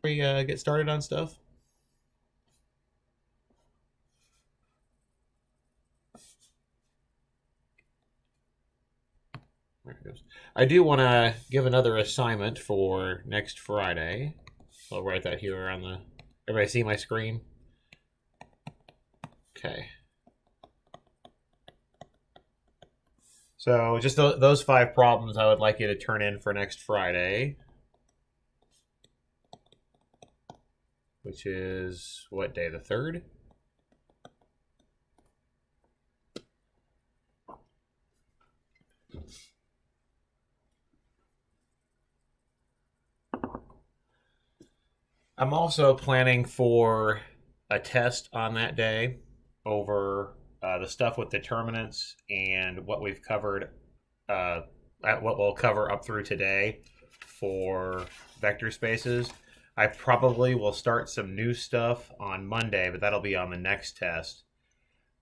We get started on stuff. There it goes. I do want to give another assignment for next Friday. I'll write that here on the. Everybody see my screen? Okay. So just those 5 problems I would like you to turn in for next Friday, which is what day? The 3rd? I'm also planning for a test on that day over the stuff with determinants and what we've covered, what we'll cover up through today for vector spaces. I probably will start some new stuff on Monday, but that'll be on the next test.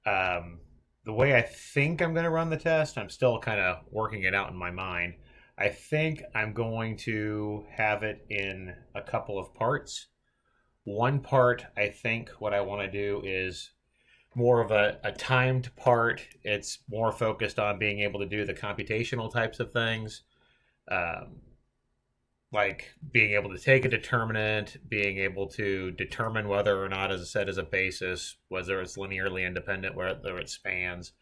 The way I think I'm going to run the test, I'm still kind of working it out in my mind. I think I'm going to have it in a couple of parts. One part, I think what I want to do is more of a timed part. It's more focused on being able to do the computational types of things, like being able to take a determinant, being able to determine whether or not, as I said, is a basis, whether it's linearly independent, whether it spans,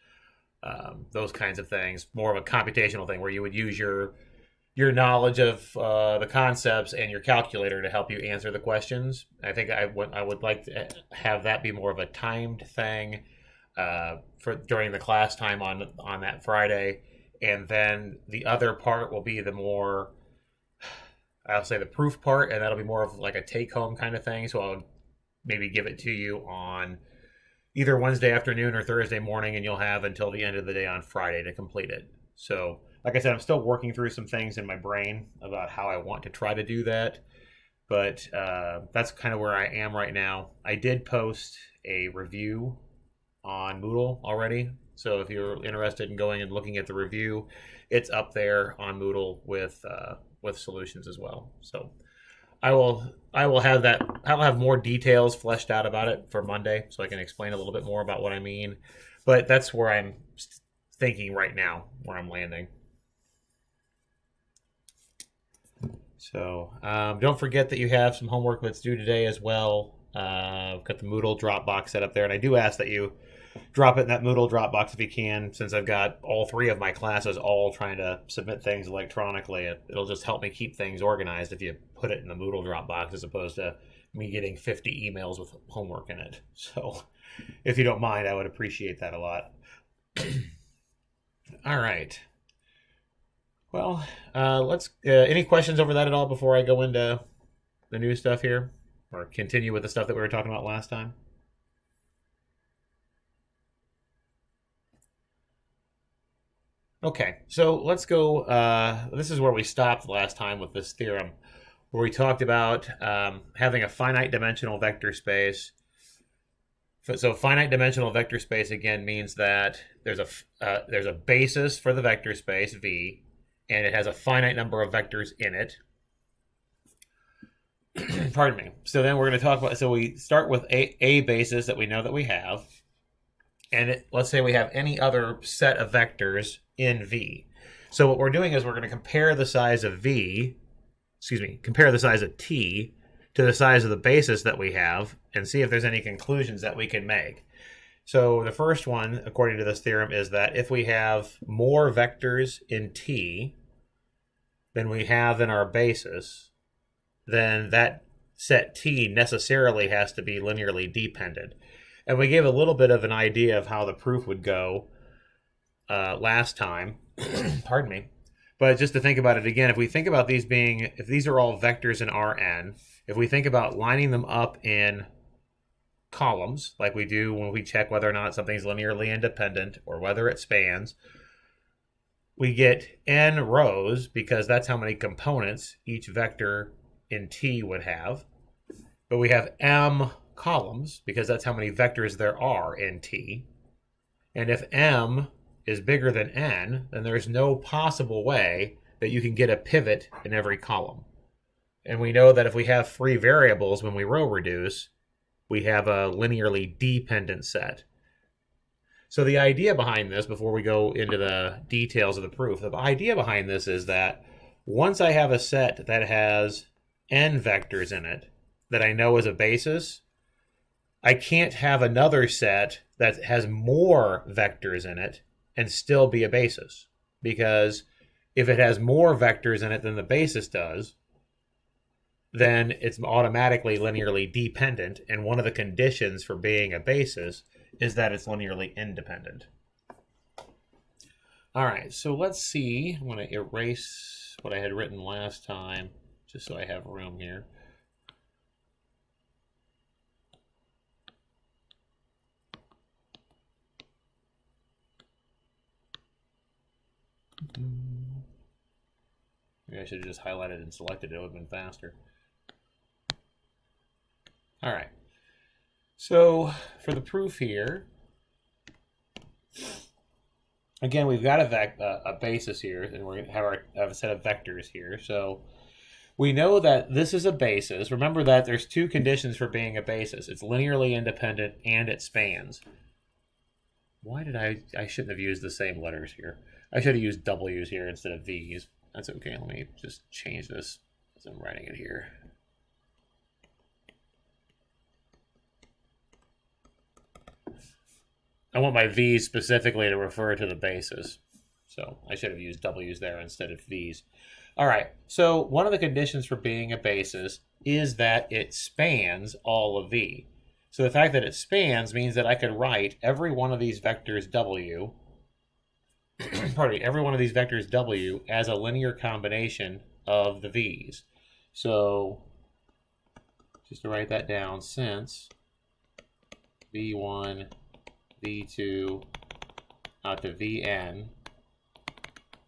those kinds of things. More of a computational thing where you would use your knowledge of the concepts and your calculator to help you answer the questions. I think I would like to have that be more of a timed thing for during the class time on that Friday, and then the other part will be the more, I'll say, the proof part, and that'll be more of like a take home kind of thing. So I'll maybe give it to you on either Wednesday afternoon or Thursday morning, and you'll have until the end of the day on Friday to complete it. So, like I said, I'm still working through some things in my brain about how I want to try to do that. But that's kind of where I am right now. I did post a review on Moodle already. So if you're interested in going and looking at the review, it's up there on Moodle with solutions as well. So I will have that. I'll have more details fleshed out about it for Monday, so I can explain a little bit more about what I mean. But that's where I'm thinking right now, where I'm landing. So don't forget that you have some homework that's due today as well. I've got the Moodle Dropbox set up there, and I do ask that you drop it in that Moodle Dropbox if you can, since I've got all 3 of my classes all trying to submit things electronically. It'll just help me keep things organized if you put it in the Moodle Dropbox as opposed to me getting 50 emails with homework in it. So if you don't mind, I would appreciate that a lot. All right. Well, let's. Any questions over that at all before I go into the new stuff here, or continue with the stuff that we were talking about last time? Okay, so let's go. This is where we stopped last time with this theorem, where we talked about having a finite dimensional vector space. So finite dimensional vector space again means that there's a basis for the vector space V, and it has a finite number of vectors in it. Pardon me. So then we're going to talk about. So we start with a basis that we know that we have, and let's say we have any other set of vectors in V. So what we're doing is we're going to compare the size of V, compare the size of T to the size of the basis that we have and see if there's any conclusions that we can make. So the first one, according to this theorem, is that if we have more vectors in T than we have in our basis, then that set T necessarily has to be linearly dependent. And we gave a little bit of an idea of how the proof would go last time. Pardon me. But just to think about it again, if we think about these being, if these are all vectors in Rn, if we think about lining them up in columns, like we do when we check whether or not something's linearly independent or whether it spans, we get n rows because that's how many components each vector in T would have. But we have m columns because that's how many vectors there are in T. And if m is bigger than n, then there's no possible way that you can get a pivot in every column. And we know that if we have free variables when we row reduce, we have a linearly dependent set. So the idea behind this, before we go into the details of the proof, the idea behind this is that once I have a set that has n vectors in it that I know is a basis, I can't have another set that has more vectors in it and still be a basis. Because if it has more vectors in it than the basis does, then it's automatically linearly dependent. And one of the conditions for being a basis is that it's linearly independent. All right, so let's see. I'm going to erase what I had written last time, just so I have room here. Maybe I should have just highlighted and selected it. It would have been faster. All right. So for the proof here, again, we've got a basis here, and we're going to have a set of vectors here. So we know that this is a basis. Remember that there's two conditions for being a basis. It's linearly independent and it spans. Why did I shouldn't have used the same letters here. I should have used W's here instead of V's. That's okay. Let me just change this as I'm writing it here. I want my V's specifically to refer to the basis. So I should have used W's there instead of V's. All right, so one of the conditions for being a basis is that it spans all of V. So the fact that it spans means that I could write every one of these vectors W, pardon me, every one of these vectors W as a linear combination of the V's. So just to write that down, since V1, V2 out to Vn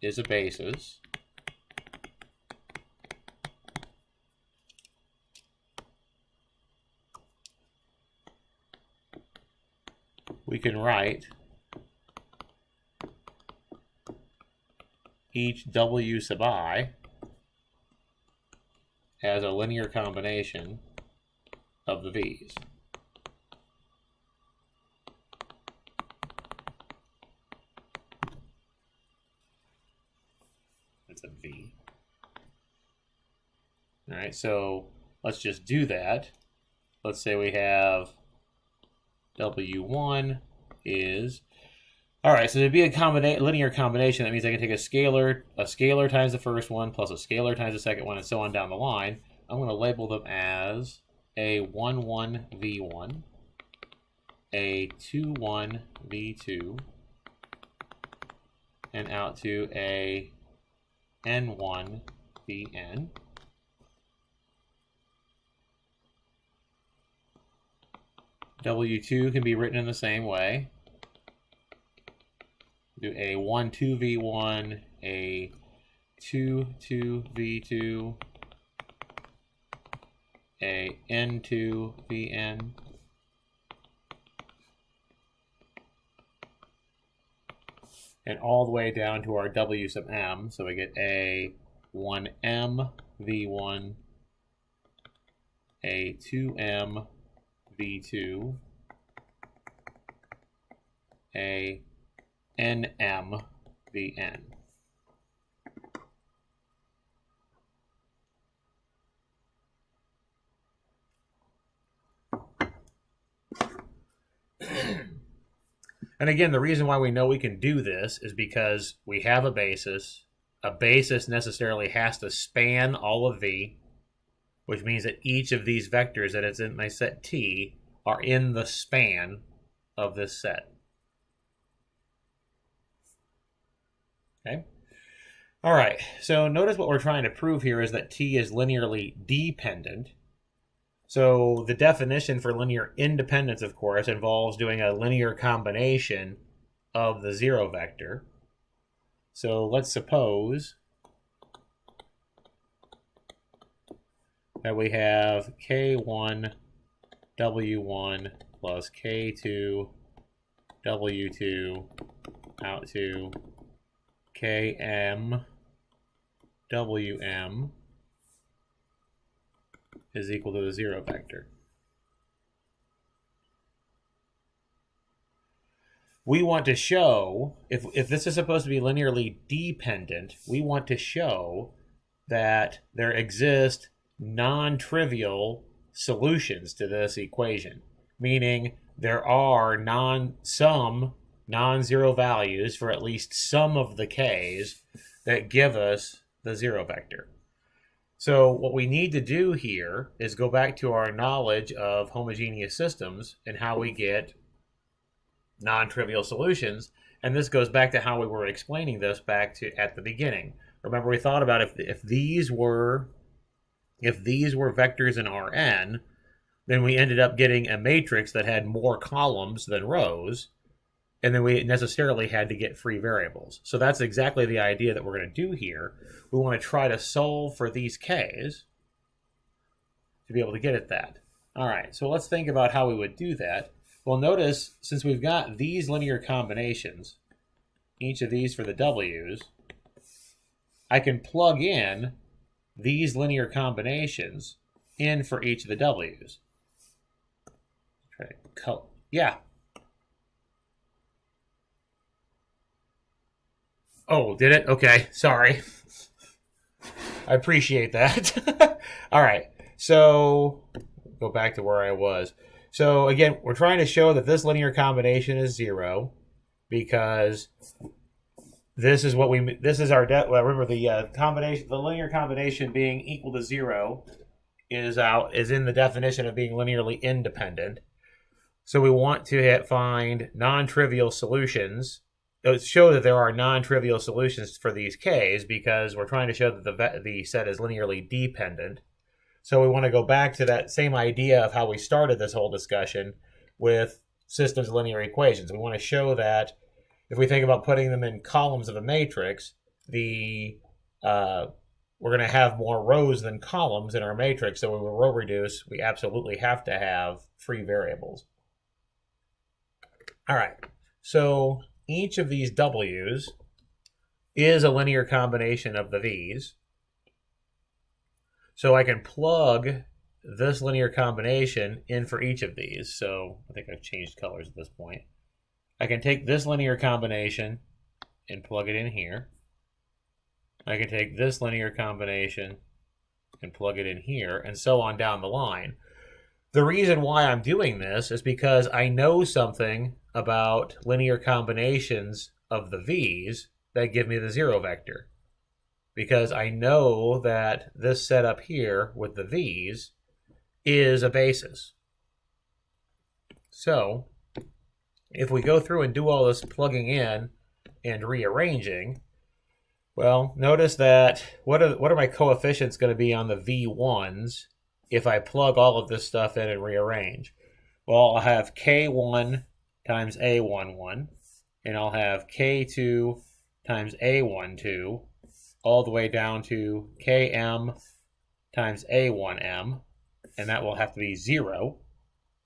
is a basis, we can write each W sub I as a linear combination of the V's. That's a V. All right, so let's just do that. Let's say we have W1 is, all right, so to be a linear combination, that means I can take a scalar times the first one, plus a scalar times the second one, and so on down the line. I'm going to label them as a 1,1 V1, a 2,1 V2, and out to a N1 Vn. W2 can be written in the same way. Do a 1,2 V1, a 2,2 V2, a N2 Vn, and all the way down to our W sub m. So we get a 1m V1, a 2m V2, a nm Vn. And again, the reason why we know we can do this is because we have a basis. A basis necessarily has to span all of V, which means that each of these vectors that is in my set T are in the span of this set. Okay? All right, so notice what we're trying to prove here is that T is linearly dependent. So the definition for linear independence, of course, involves doing a linear combination of the zero vector. So let's suppose that we have K1 W1 plus K2 W2 out to Km Wm is equal to the 0 vector. We want to show, if this is supposed to be linearly dependent, we want to show that there exist non-trivial solutions to this equation, meaning there are some non-zero values for at least some of the k's that give us the 0 vector. So what we need to do here is go back to our knowledge of homogeneous systems and how we get non-trivial solutions, and this goes back to how we were explaining this back to at the beginning. Remember, we thought about if these were vectors in Rn, then we ended up getting a matrix that had more columns than rows, and then we necessarily had to get free variables. So that's exactly the idea that we're going to do here. We want to try to solve for these k's to be able to get at that. All right, so let's think about how we would do that. Well, notice, since we've got these linear combinations, each of these for the w's, I can plug in these linear combinations in for each of the w's. Try to color. Yeah. Oh, did it? Okay, sorry. I appreciate that. All right, so go back to where I was. So again, we're trying to show that this linear combination is 0 because this is what remember the linear combination being equal to 0 is in the definition of being linearly independent. So we want to find non-trivial solutions. Show that there are non-trivial solutions for these k's because we're trying to show that the set is linearly dependent. So we want to go back to that same idea of how we started this whole discussion with systems of linear equations. We want to show that if we think about putting them in columns of a matrix, we're going to have more rows than columns in our matrix. So when we row reduce, we absolutely have to have free variables. All right, so each of these w's is a linear combination of the v's. So I can plug this linear combination in for each of these. So I think I've changed colors at this point. I can take this linear combination and plug it in here. I can take this linear combination and plug it in here, and so on down the line. The reason why I'm doing this is because I know something about linear combinations of the v's that give me the 0 vector. Because I know that this setup here with the v's is a basis. So if we go through and do all this plugging in and rearranging, well, notice that what are my coefficients going to be on the v1s if I plug all of this stuff in and rearrange? Well, I'll have k1 times a11, and I'll have k2 times a12, all the way down to km times a1m, and that will have to be 0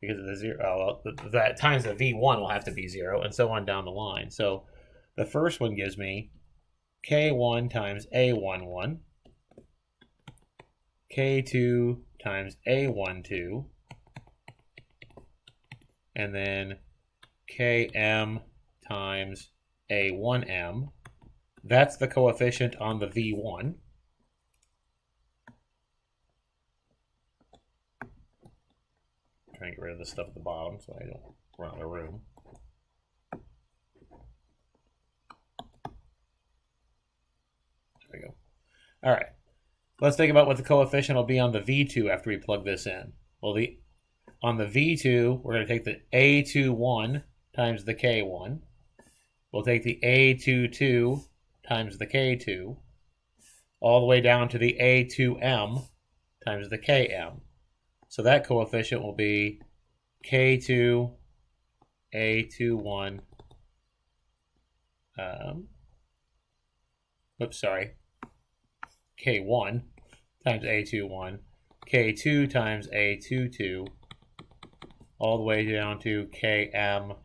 because of the 0. That times the v1 will have to be 0, and so on down the line. So the first one gives me k1 times a11, k2 times a12, and then km times a1m. That's the coefficient on the v1. Trying to get rid of the stuff at the bottom so I don't run out of room. There we go. All right. Let's think about what the coefficient will be on the v2 after we plug this in. Well, on the v2, we're going to take the a21 times the k1. We'll take the a22 times the k2, all the way down to the a2m times the km. So that coefficient will be k2, a21, k1 times a21, k2 times a22, all the way down to km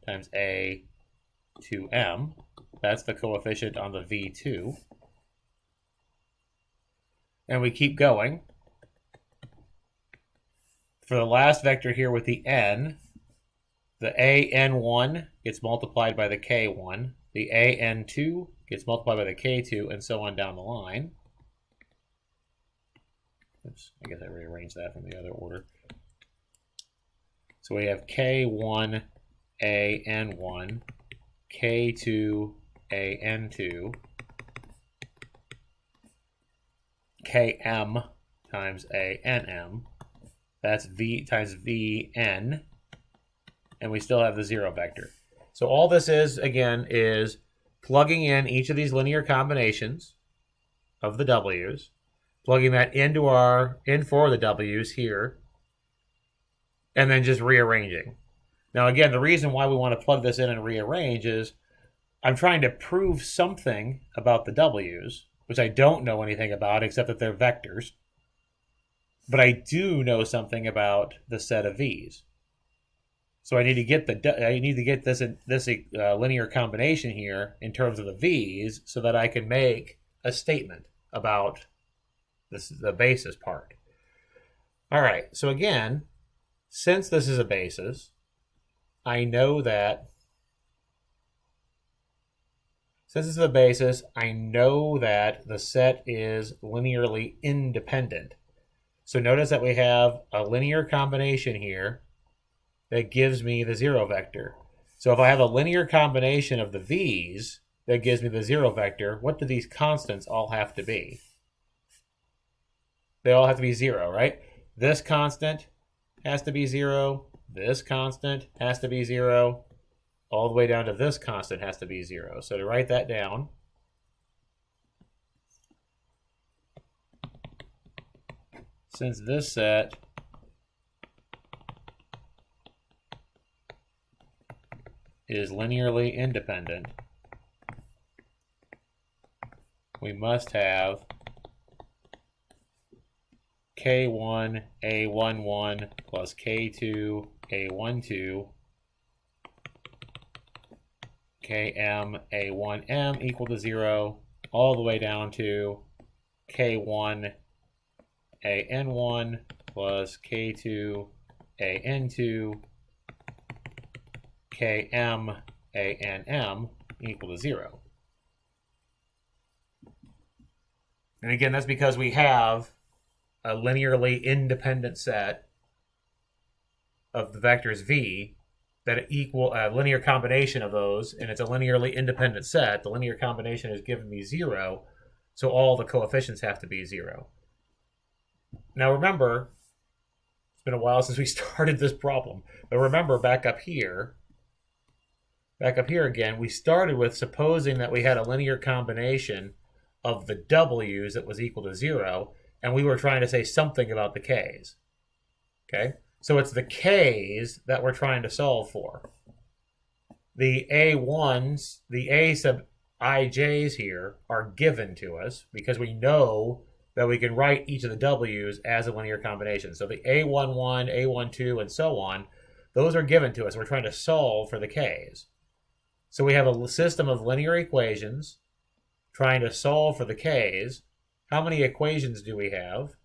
times a2m. That's the coefficient on the v2. And we keep going. for the last vector here with the n, the an1 gets multiplied by the k1, the an2 gets multiplied by the k2, and so on down the line. Oops, I guess I rearranged that from the other order. So we have k1 an1, k2 an2, km times anm. That's v times vn. And we still have the 0 vector. So all this is, again, is plugging in each of these linear combinations of the w's, plugging that into in for the w's here, and then just rearranging. Now, again, the reason why we want to plug this in and rearrange is I'm trying to prove something about the w's, which I don't know anything about except that they're vectors. But I do know something about the set of v's. So I need to get this linear combination here in terms of the v's so that I can make a statement about the basis part. All right. So again, since this is a basis, I know that the set is linearly independent. So notice that we have a linear combination here that gives me the 0 vector. So if I have a linear combination of the v's that gives me the 0 vector, what do these constants all have to be? They all have to be 0, right? This constant has to be 0. This constant has to be 0. All the way down to this constant has to be 0. So to write that down, since this set is linearly independent, we must have k1 a11 plus k2 a12 km a1m equal to 0, all the way down to k1 an1 plus k2 an2 km anm equal to 0. And again, that's because we have a linearly independent set of the vectors v that equal a linear combination of those, and it's a linearly independent set. The linear combination is giving me 0, so all the coefficients have to be 0. Now remember, it's been a while since we started this problem, but remember back up here again, we started with supposing that we had a linear combination of the w's that was equal to 0, and we were trying to say something about the k's. Okay? So it's the k's that we're trying to solve for. The a1s, the a sub ij's here are given to us because we know that we can write each of the w's as a linear combination. So the a11, a12, and so on, those are given to us. We're trying to solve for the k's. So we have a system of linear equations trying to solve for the k's. How many equations do we have?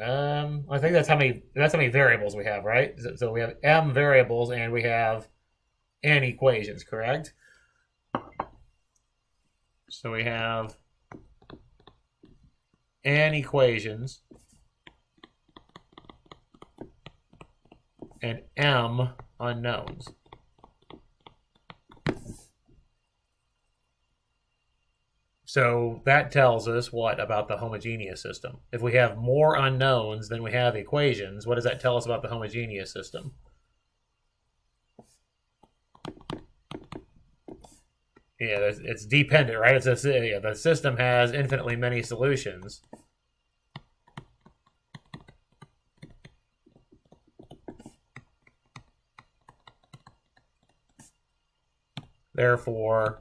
I think that's how many variables we have, right? So we have m variables and we have n equations, correct? So we have n equations and m unknowns. So that tells us what about the homogeneous system? If we have more unknowns than we have equations, what does that tell us about the homogeneous system? Yeah, it's dependent, right? The system has infinitely many solutions. Therefore,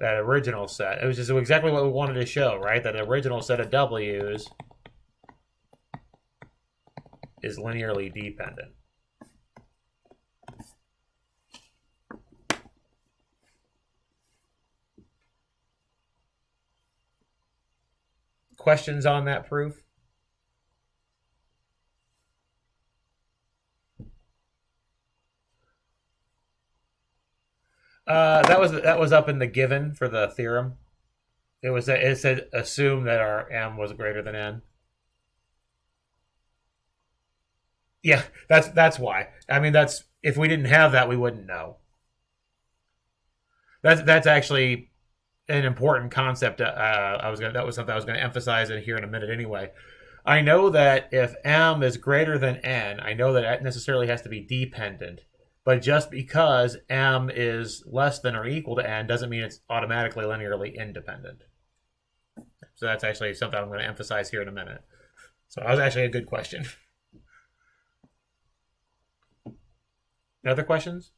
that original set, it was just exactly what we wanted to show, right? That original set of w's is linearly dependent. questions on that proof? That was up in the given for the theorem. It said assume that our m was greater than n. Yeah, that's why. I mean, that's if we didn't have that, we wouldn't know. That's actually an important concept. That was something I was gonna emphasize it here in a minute anyway. I know that if m is greater than n, I know that it necessarily has to be dependent. But just because m is less than or equal to n doesn't mean it's automatically linearly independent. So that's actually something I'm going to emphasize here in a minute. So that was actually a good question. Other questions?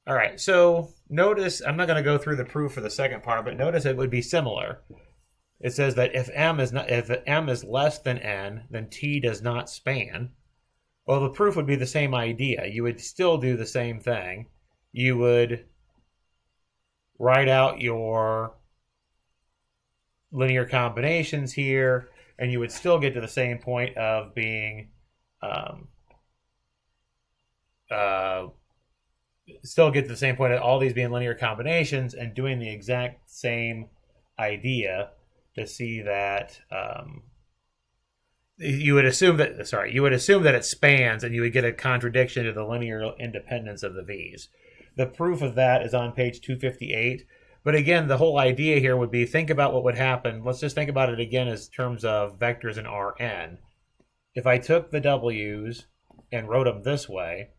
All right, so notice, I'm not going to go through the proof for the second part, but notice it would be similar. It says that if m is less than n, then t does not span. Well, the proof would be the same idea. You would still do the same thing. You would write out your linear combinations here, and you would still get to the same point of being still get to the same point of all these being linear combinations and doing the exact same idea to see that you would assume that it spans, and you would get a contradiction to the linear independence of the v's. The proof of that is on page 258. But again, the whole idea here would be, think about what would happen. Let's just think about it again as terms of vectors in Rn. If I took the w's and wrote them this way,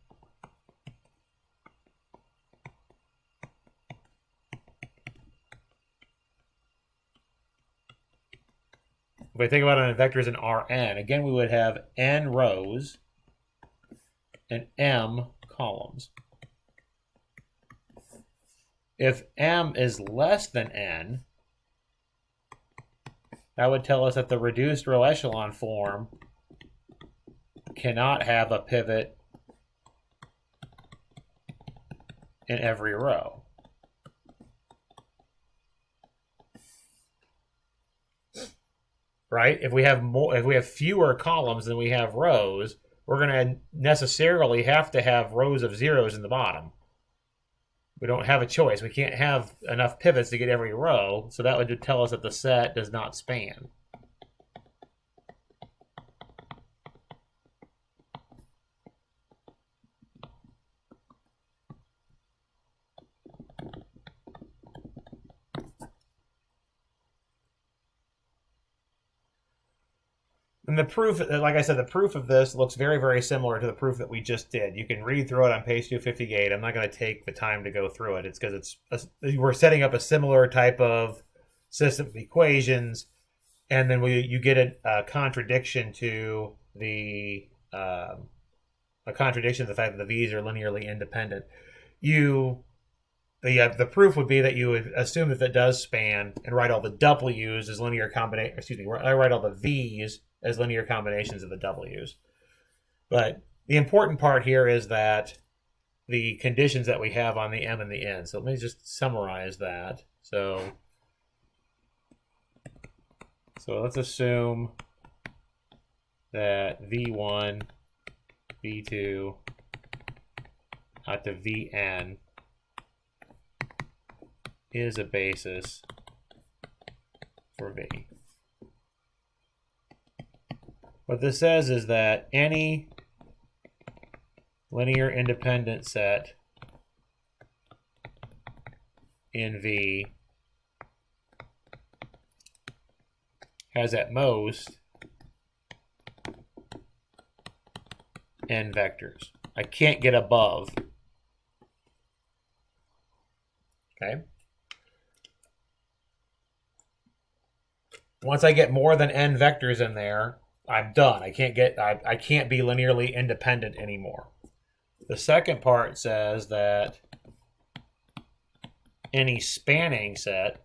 if I think about it in vectors in Rn, again, we would have n rows and m columns. If m is less than n, that would tell us that the reduced row echelon form cannot have a pivot in every row. Right? If we have fewer columns than we have rows, we're going to necessarily have to have rows of zeros in the bottom. We don't have a choice. We can't have enough pivots to get every row, so that would tell us that the set does not span. And the proof, like I said, the proof of this looks very, very similar to the proof that we just did. You can read through it on page 258. I'm not going to take the time to go through it. It's because we're setting up a similar type of system of equations, and then you get a contradiction to the the fact that the v's are linearly independent. The proof would be that you would assume that that does span and write all the w's as linear combination. Excuse me, I write all the v's as linear combinations of the w's. But the important part here is that the conditions that we have on the m and the n. So let me just summarize that. So let's assume that v1, v2, out to vn is a basis for v. What this says is that any linear independent set in V has at most n vectors. I can't get above. Okay. Once I get more than n vectors in there, I'm done. I can't be linearly independent anymore. The second part says that any spanning set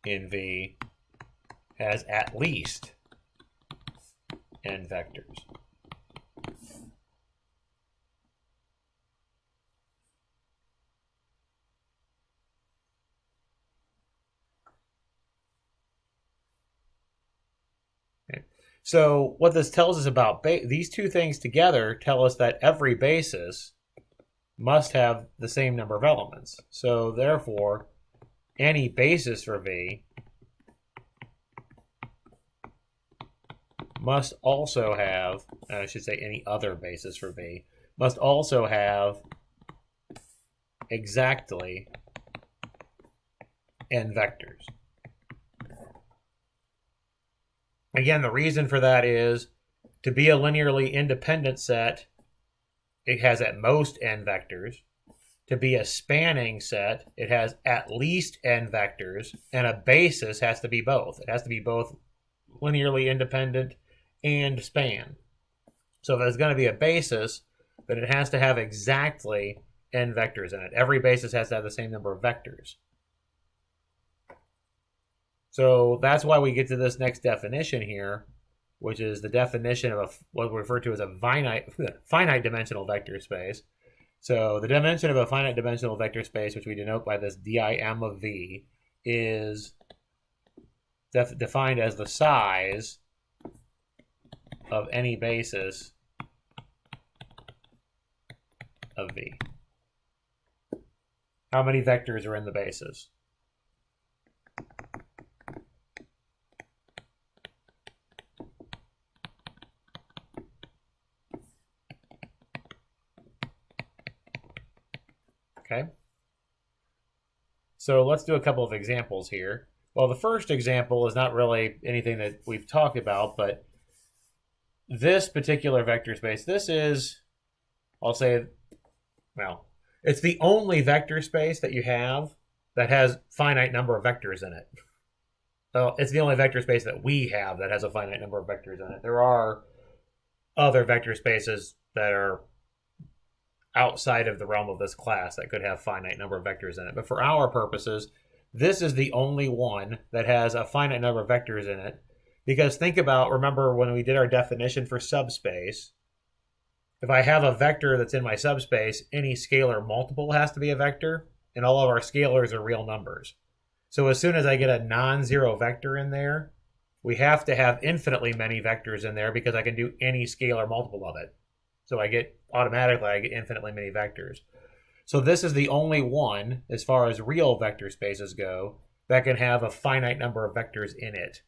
in V has at least n vectors. So what this tells us about these two things together tell us that every basis must have the same number of elements. So therefore, any basis for V must also have, I should say any other basis for V, must also have exactly n vectors. Again, the reason for that is to be a linearly independent set, it has at most n vectors. To be a spanning set, it has at least n vectors, and a basis has to be both. It has to be both linearly independent and span. So if there's going to be a basis, then it has to have exactly n vectors in it. Every basis has to have the same number of vectors. So that's why we get to this next definition here, which is the definition of what we refer to as a finite dimensional vector space. So the dimension of a finite dimensional vector space, which we denote by this dim of V, is defined as the size of any basis of V. How many vectors are in the basis? Okay. So let's do a couple of examples here. Well, the first example is not really anything that we've talked about, but this particular vector space, this is, I'll say, well, it's the only vector space that you have that has finite number of vectors in it. So it's the only vector space that we have that has a finite number of vectors in it. There are other vector spaces that are outside of the realm of this class that could have finite number of vectors in it. But for our purposes, this is the only one that has a finite number of vectors in it. Because think about, remember when we did our definition for subspace, if I have a vector that's in my subspace, any scalar multiple has to be a vector, and all of our scalars are real numbers. So as soon as I get a non-zero vector in there, we have to have infinitely many vectors in there because I can do any scalar multiple of it. So I get infinitely many vectors. So this is the only one, as far as real vector spaces go, that can have a finite number of vectors in it.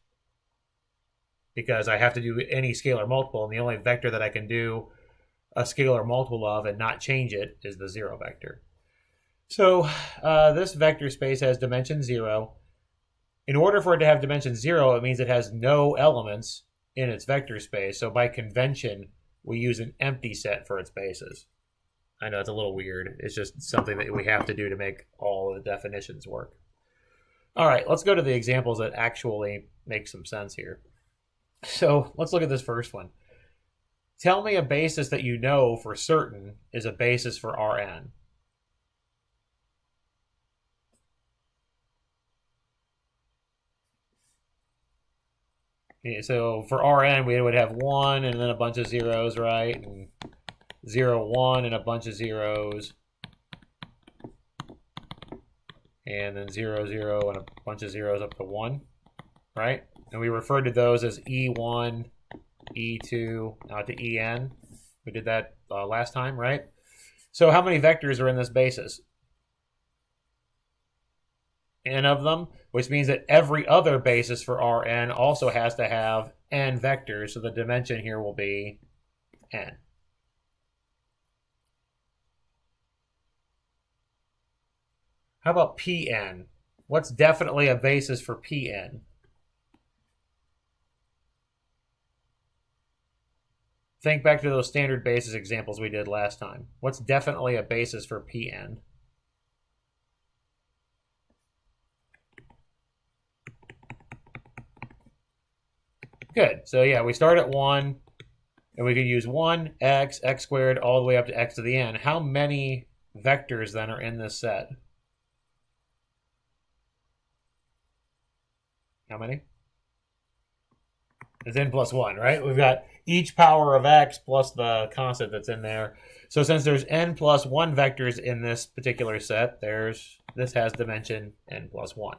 Because I have to do any scalar multiple, and the only vector that I can do a scalar multiple of and not change it is the zero vector. So this vector space has dimension 0. In order for it to have dimension 0, it means it has no elements in its vector space. So by convention, we use an empty set for its bases. I know it's a little weird. It's just something that we have to do to make all the definitions work. All right, let's go to the examples that actually make some sense here. So let's look at this first one. Tell me a basis that you know for certain is a basis for Rn. So for Rn, we would have 1 and then a bunch of zeros, right? And 0, 1 and a bunch of zeros. And then 0, 0 and a bunch of zeros up to 1, right? And we referred to those as E1, E2, now to En. We did that last time, right? So how many vectors are in this basis? N of them, which means that every other basis for Rn also has to have n vectors, so the dimension here will be n. How about Pn? What's definitely a basis for Pn? Think back to those standard basis examples we did last time. What's definitely a basis for Pn? Good. So yeah, we start at 1, and we could use 1, x squared, all the way up to x to the n. How many vectors then are in this set? How many? It's n plus 1, right? We've got each power of x plus the constant that's in there. So since there's n plus 1 vectors in this particular set, this has dimension n plus 1.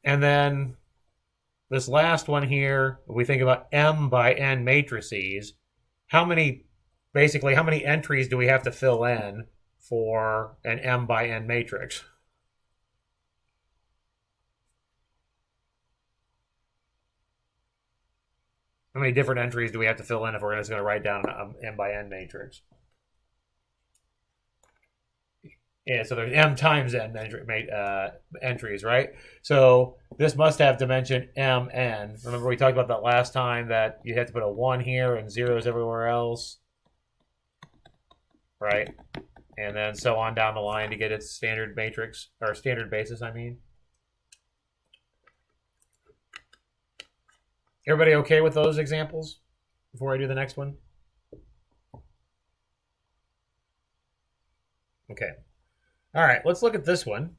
And then this last one here, if we think about m by n matrices, basically how many entries do we have to fill in for an m by n matrix? How many different entries do we have to fill in if we're just going to write down an m by n matrix? Yeah, so there's m times n entries, right? So this must have dimension mn. Remember we talked about that last time, that you have to put a 1 here and zeros everywhere else, right? And then so on down the line to get its standard matrix, or standard basis, I mean. Everybody okay with those examples before I do the next one? Okay. All right, let's look at this one.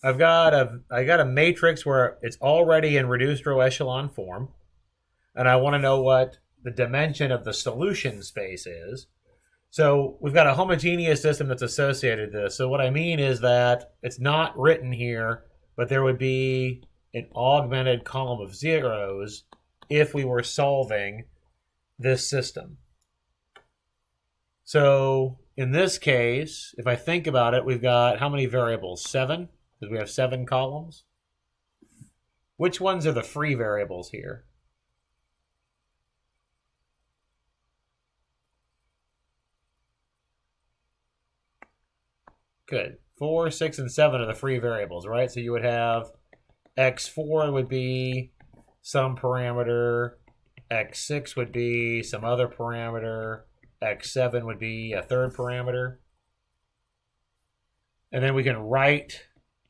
I got a matrix where it's already in reduced row echelon form, and I want to know what the dimension of the solution space is. So we've got a homogeneous system that's associated to this. So what I mean is that it's not written here, but there would be an augmented column of zeros if we were solving this system. So in this case, if I think about it, we've got how many variables? 7, because we have 7 columns. Which ones are the free variables here? Good. 4, 6, and 7 are the free variables, right? So you would have x4 would be some parameter, x6 would be some other parameter, x7 would be a third parameter. And then we can write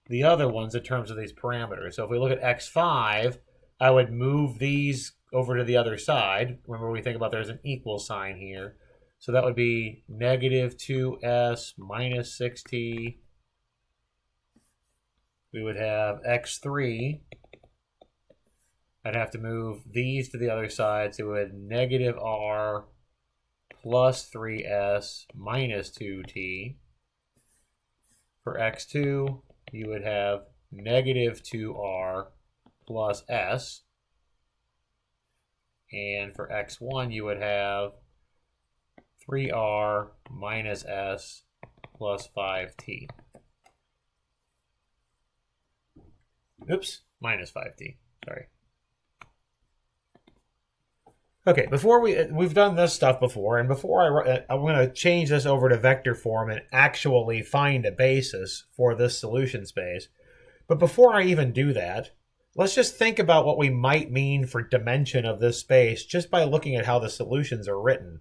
the other ones in terms of these parameters. So if we look at x5, I would move these over to the other side. Remember, we think about there's an equal sign here. So that would be negative 2s minus 6t. We would have x3. I'd have to move these to the other side. So we would negative r plus 3s minus 2t. For x2, you would have negative 2r plus s. And for x1, you would have 3r minus s plus 5t. Oops, minus 5t, sorry. Okay, before we've done this stuff before, and before I'm going to change this over to vector form and actually find a basis for this solution space. But before I even do that, let's just think about what we might mean for dimension of this space just by looking at how the solutions are written.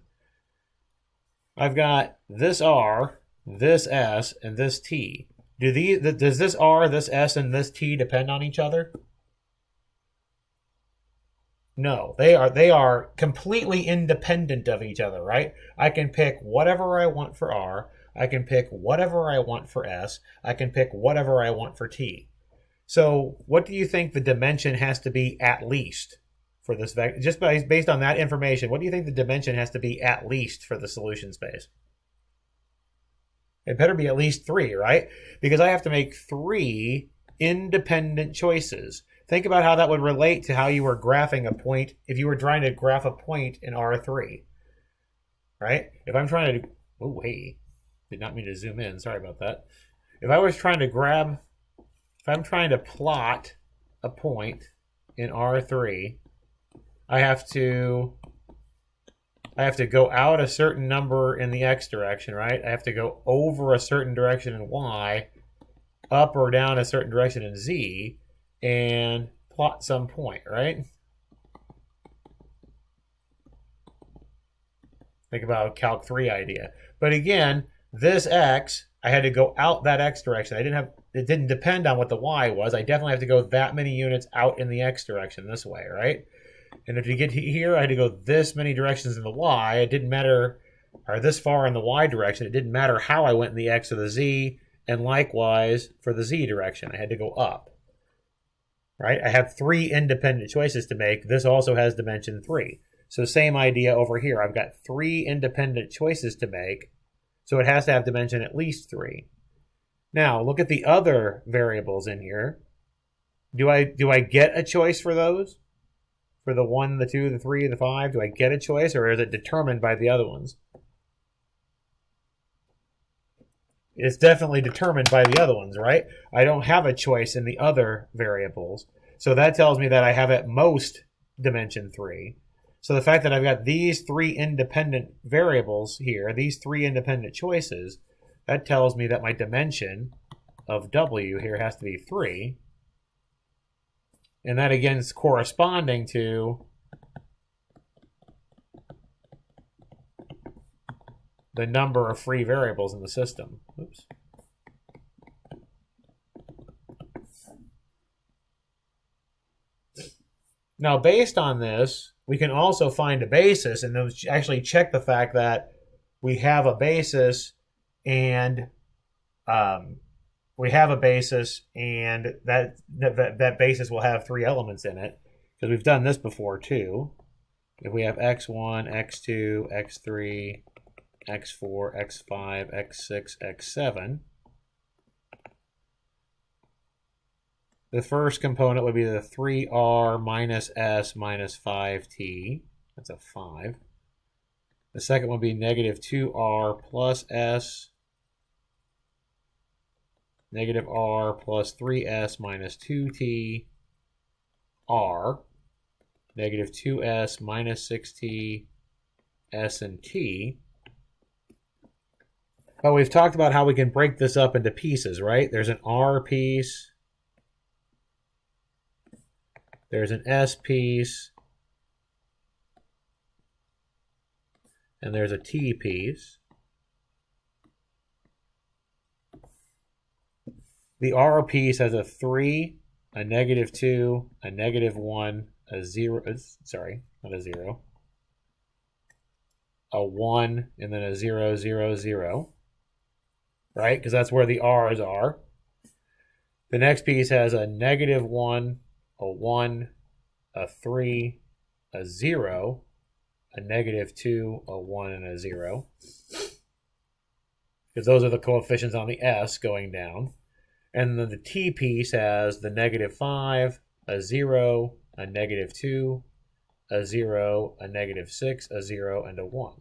I've got this r, this s, and this t. Does this r, this s, and this t depend on each other? No, they are completely independent of each other, right? I can pick whatever I want for r. I can pick whatever I want for s. I can pick whatever I want for t. So what do you think the dimension has to be at least for this vector? Just based on that information, what do you think the dimension has to be at least for the solution space? It better be at least 3, right? Because I have to make 3 independent choices. Think about how that would relate to how you were graphing a point if you were trying to graph a point in R3, right? If I'm trying to, oh, hey, did not mean to zoom in. Sorry about that. If I'm trying to plot a point in R3, I have to go out a certain number in the x direction, right? I have to go over a certain direction in y, up or down a certain direction in z, and plot some point, right? Think about a Calc 3 idea. But again, this x, I had to go out that x direction. It didn't depend on what the y was. I definitely have to go that many units out in the x direction this way, right? And if you get here, I had to go this many directions in the y. It didn't matter, or this far in the y direction. It didn't matter how I went in the x or the z. And likewise, for the z direction, I had to go up. Right? I have 3 independent choices to make. This also has dimension 3. So same idea over here. I've got 3 independent choices to make. So it has to have dimension at least 3. Now, look at the other variables in here. Do I get a choice for those? For the 1, the 2, the 3, the 5? Do I get a choice, or is it determined by the other ones? It's definitely determined by the other ones, right? I don't have a choice in the other variables. So that tells me that I have at most dimension 3. So the fact that I've got these 3 independent variables here, these 3 independent choices, that tells me that my dimension of W here has to be 3. And that again is corresponding to the number of free variables in the system. Oops. Now, based on this, we can also find a basis and then actually check the fact that we have a basis and that basis will have 3 elements in it, because we've done this before too. If we have x1, x2, x3, x4, x5, x6, x7, the first component would be the 3r minus s minus 5t. That's a 5. The second would be negative 2r plus s, negative r plus 3s minus 2t, r, negative 2s minus 6t, s and t. But we've talked about how we can break this up into pieces, right? There's an r piece, there's an s piece, and there's a t piece. The r piece has a 3, a negative 2, a negative 1, a 0, sorry, not a 0, a 1, and then a 0, 0, 0, right? Because that's where the r's are. The next piece has a negative 1, a 1, a 3, a 0, a negative 2, a 1, and a 0. Because those are the coefficients on the s going down. And then the t piece has the negative 5, a 0, a negative 2, a 0, a negative 6, a 0, and a 1.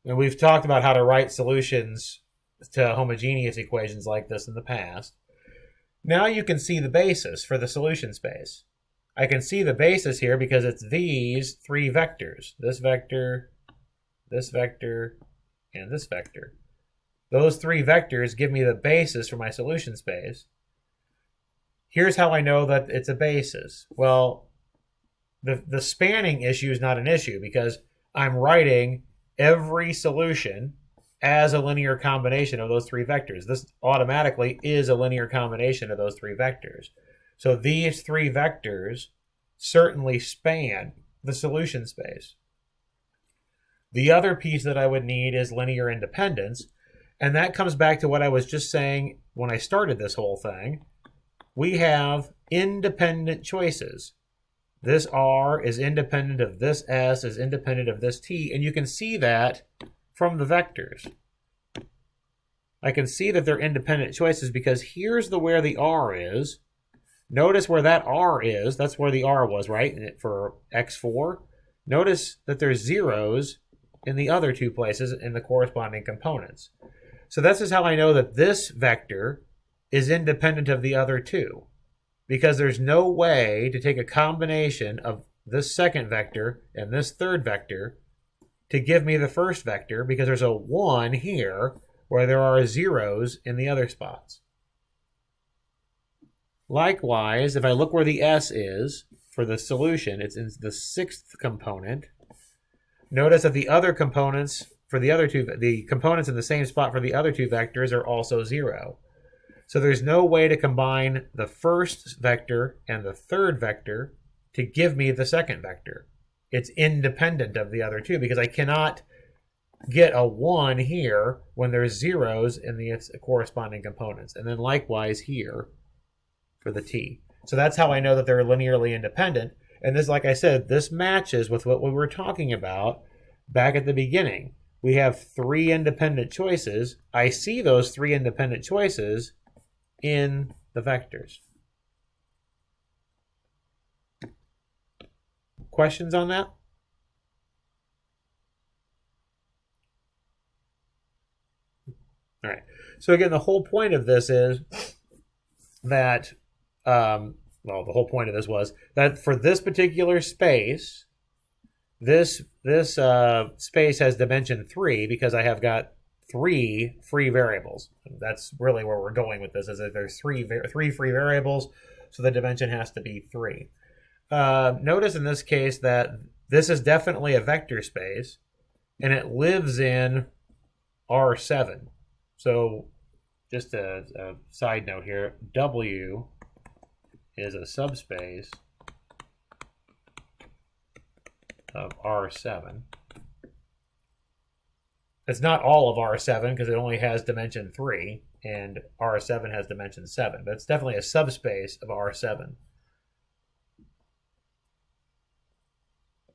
And we've talked about how to write solutions to homogeneous equations like this in the past. Now you can see the basis for the solution space. I can see the basis here because it's these 3 vectors. This vector, and this vector. Those 3 vectors give me the basis for my solution space. Here's how I know that it's a basis. Well, the spanning issue is not an issue because I'm writing every solution as a linear combination of those 3 vectors. This automatically is a linear combination of those 3 vectors. So these 3 vectors certainly span the solution space. The other piece that I would need is linear independence, and that comes back to what I was just saying when I started this whole thing. We have independent choices. This r is independent of this s, is independent of this t, and you can see that from the vectors. I can see that they're independent choices because here's where the r is. Notice where that r is. That's where the r was, right? For x4. Notice that there's zeros in the other 2 places in the corresponding components. So this is how I know that this vector is independent of the other 2. Because there's no way to take a combination of this second vector and this third vector to give me the first vector, because there's a 1 here where there are zeros in the other spots. Likewise, if I look where the s is for the solution, it's in the 6th component. Notice that the other components for the other 2, the components in the same spot for the other 2 vectors are also 0. So there's no way to combine the first vector and the third vector to give me the second vector. It's independent of the other 2 because I cannot get a 1 here when there's zeros in the corresponding components. And then likewise here for the t. So that's how I know that they're linearly independent. And this, like I said, this matches with what we were talking about back at the beginning. we have 3 independent choices. I see those 3 independent choices in the vectors. Questions on that? All right. So again, the whole point of this is that, well, the whole point of this was that for this particular space, this space has dimension 3 because I have got 3 free variables. That's really where we're going with this, is that there's three free variables, so the dimension has to be 3. Notice in this case that this is definitely a vector space, and it lives in R7. So just a side note here, W is a subspace of R7. It's not all of R7 because it only has dimension 3, and R7 has dimension 7, but it's definitely a subspace of R7.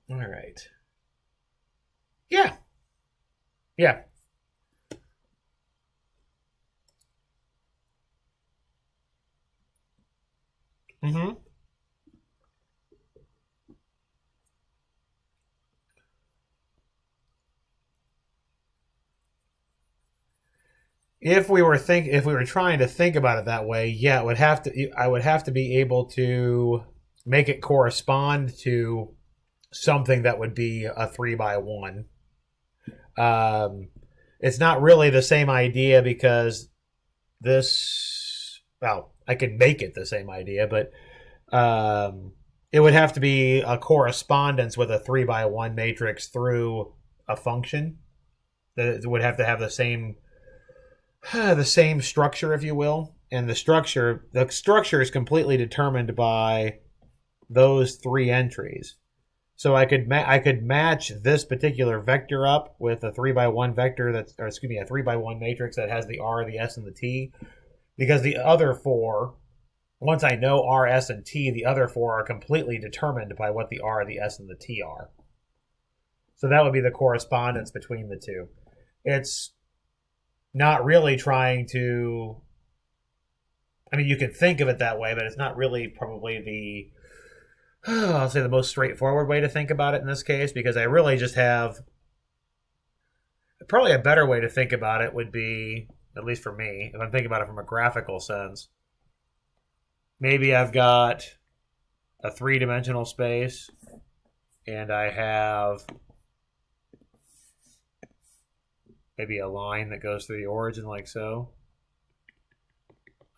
All right. Yeah. Yeah. Mm-hmm. If we were trying to think about it that way, yeah, I would have to be able to make it correspond to something that would be a 3x1. It's not really the same idea because this, well, I could make it the same idea, but it would have to be a correspondence with a 3x1 matrix through a function. That it would have to have the same structure, if you will, and the structure is completely determined by those 3 entries. So I could match this particular vector up with a 3x1 vector a 3x1 matrix that has the R, the S, and the T, because the other 4, once I know R, S, and T, the other 4 are completely determined by what the R, the S, and the T are. So that would be the correspondence between the two. It's not really trying to, I mean, you can think of it that way, but it's not really probably I'll say the most straightforward way to think about it in this case, because I really just have, probably a better way to think about it would be, at least for me, if I'm thinking about it from a graphical sense, maybe I've got a 3-dimensional space and I have maybe a line that goes through the origin like so,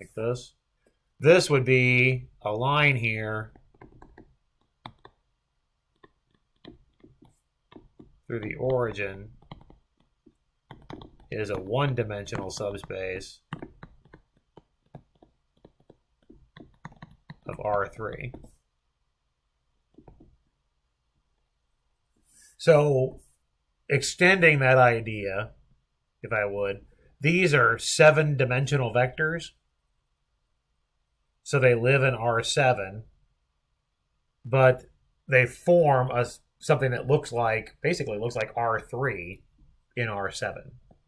like this. This would be a line here through the origin is a 1-dimensional subspace of R3. So extending that idea, if I would, these are 7-dimensional vectors. So they live in R7, but they form something that basically looks like R3 in R7.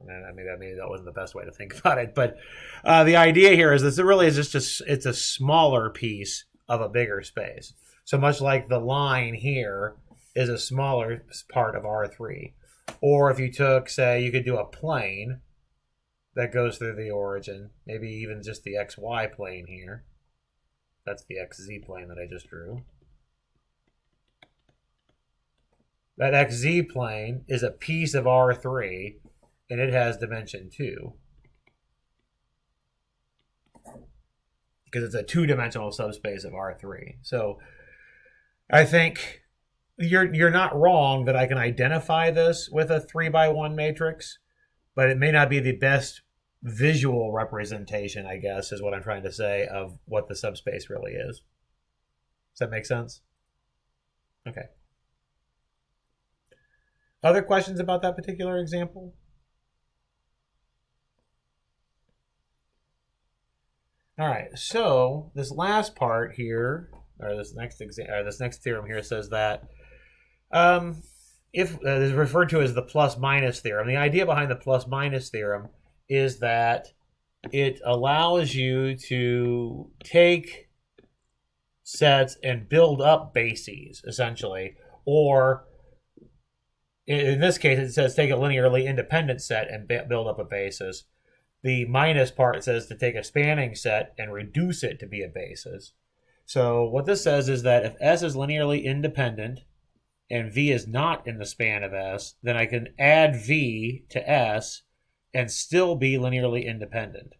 I mean, that wasn't the best way to think about it, but the idea here is this really is it's a smaller piece of a bigger space. So much like the line here is a smaller part of R3. Or if you took, say, you could do a plane that goes through the origin, maybe even just the XY plane here. That's the XZ plane that I just drew. That XZ plane is a piece of R3, and it has dimension 2. Because it's a 2-dimensional subspace of R3. So I think you're not wrong that I can identify this with a 3x1 matrix, but it may not be the best visual representation, I guess, is what I'm trying to say, of what the subspace really is. Does that make sense? Okay. Other questions about that particular example? All right, so this last part here, or this next theorem here says that if is referred to as the plus minus theorem. The idea behind the plus minus theorem is that it allows you to take sets and build up bases, essentially. Or in this case, it says take a linearly independent set and build up a basis. The minus part says to take a spanning set and reduce it to be a basis. So what this says is that if S is linearly independent and V is not in the span of S, then I can add V to S and still be linearly independent.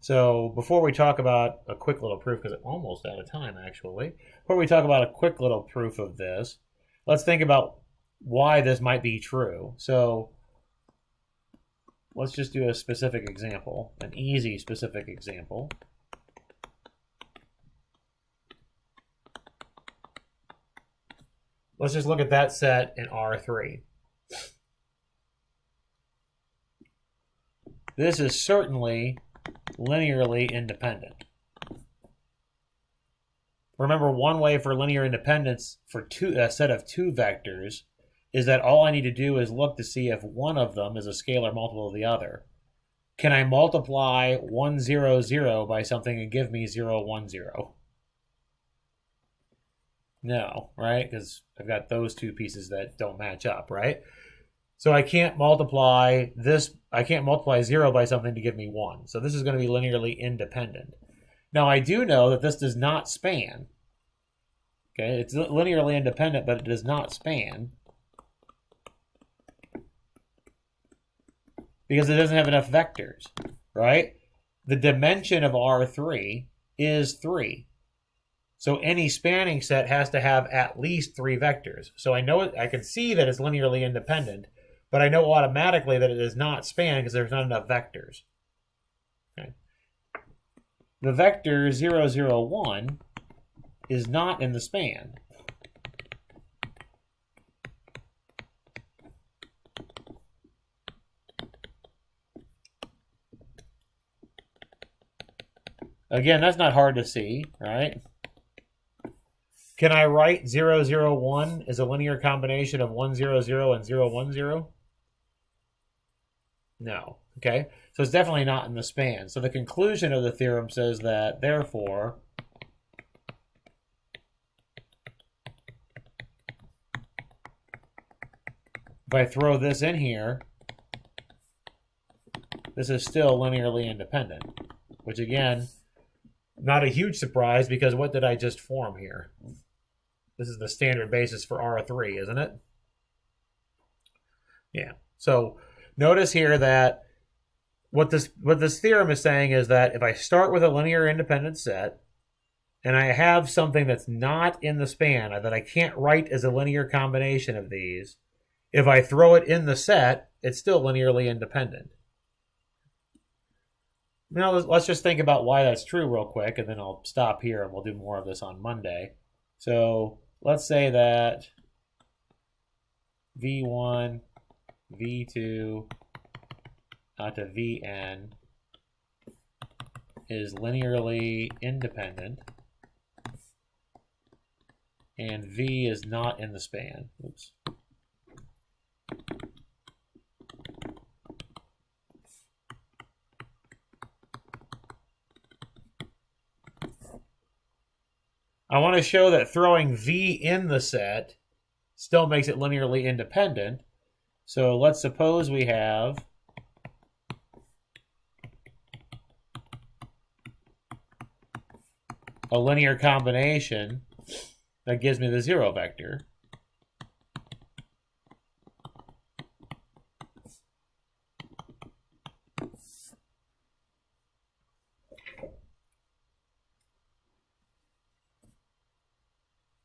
So before we talk about a quick little proof, because I'm almost out of time actually, before we talk about a quick little proof of this, let's think about why this might be true. So let's just do a specific example, an easy specific example. Let's just look at that set in R3. This is certainly linearly independent. Remember, one way for linear independence for a set of two vectors is that all I need to do is look to see if one of them is a scalar multiple of the other. Can I multiply 1, 0, 0 by something and give me 0, 1, 0? No, right? Because I've got those two pieces that don't match up, right? So I can't multiply this. I can't multiply 0 by something to give me 1. So this is going to be linearly independent. Now I do know that this does not span. Okay, it's linearly independent, but it does not span because it doesn't have enough vectors, right? The dimension of R3 is 3. So any spanning set has to have at least 3 vectors. So I know I can see that it's linearly independent, but I know automatically that it does not span because there's not enough vectors. Okay. The vector 0, 0, 1 is not in the span. Again, that's not hard to see, right? Can I write 0, 0, 1 as a linear combination of 1, 0, 0 and 0, 1, 0? No. Okay? So it's definitely not in the span. So the conclusion of the theorem says that, therefore, if I throw this in here, this is still linearly independent, which again, not a huge surprise because what did I just form here? This is the standard basis for R3, isn't it? Yeah. So notice here that what this theorem is saying is that if I start with a linear independent set and I have something that's not in the span, that I can't write as a linear combination of these, if I throw it in the set, it's still linearly independent. Now let's just think about why that's true real quick, and then I'll stop here and we'll do more of this on Monday. So let's say that V1, V2, out to Vn is linearly independent, and V is not in the span. Oops. I want to show that throwing V in the set still makes it linearly independent. So let's suppose we have a linear combination that gives me the 0 vector.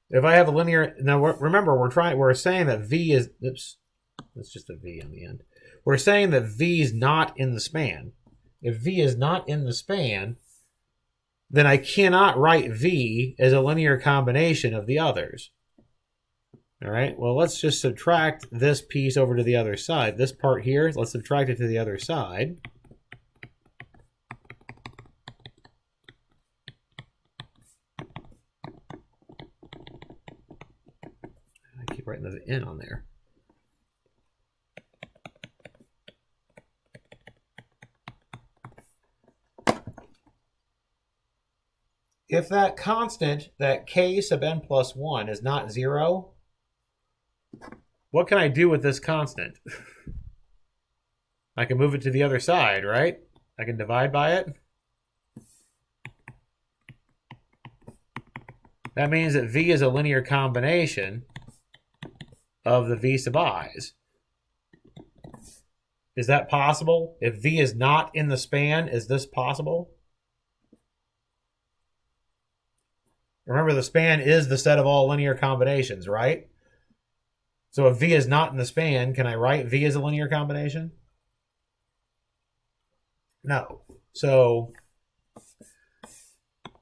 If I have a linear, now remember we're saying that V is, oops, that's just a V on the end. We're saying that V is not in the span. If V is not in the span, then I cannot write V as a linear combination of the others. All right, well, let's just subtract this piece over to the other side. This part here, let's subtract it to the other side. I keep writing the N on there. if that constant, that k sub n plus 1 is not 0, what can I do with this constant? I can move it to the other side, right? I can divide by it. That means that v is a linear combination of the v sub i's. Is that possible? If v is not in the span, is this possible? Remember, the span is the set of all linear combinations, right? So if v is not in the span, can I write v as a linear combination? No. So,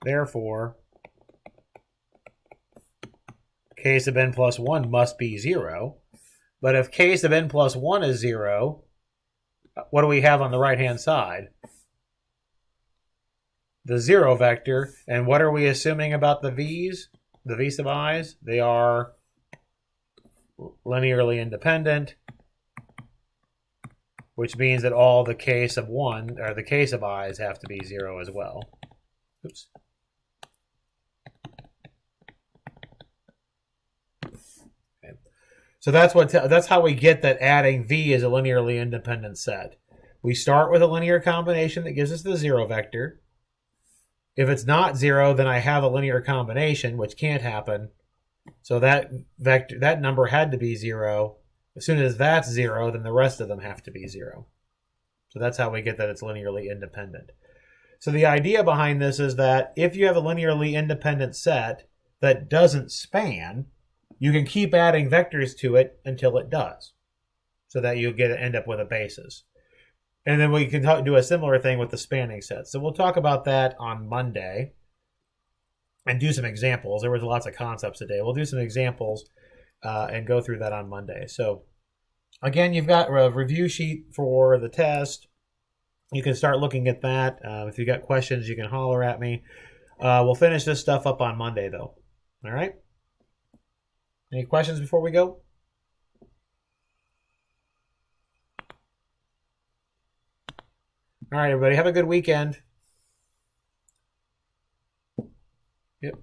therefore, k sub n plus 1 must be 0. But if k sub n plus 1 is 0, what do we have on the right-hand side? The 0 vector. And what are we assuming about the v's? The v sub i's? They are linearly independent, which means that all the k sub 1, or the k sub i's, have to be 0 as well. Oops. Okay. So that's how we get that adding v is a linearly independent set. We start with a linear combination that gives us the 0 vector. If it's not 0, then I have a linear combination, which can't happen. So that vector, that number had to be 0. As soon as that's 0, then the rest of them have to be 0. So that's how we get that it's linearly independent. So the idea behind this is that if you have a linearly independent set that doesn't span, you can keep adding vectors to it until it does, so that you end up with a basis. And then we can do a similar thing with the spanning set. So we'll talk about that on Monday and do some examples. There was lots of concepts today. We'll do some examples and go through that on Monday. So again, you've got a review sheet for the test. You can start looking at that. If you've got questions, you can holler at me. We'll finish this stuff up on Monday, though. All right? Any questions before we go? All right, everybody. Have a good weekend. Yep.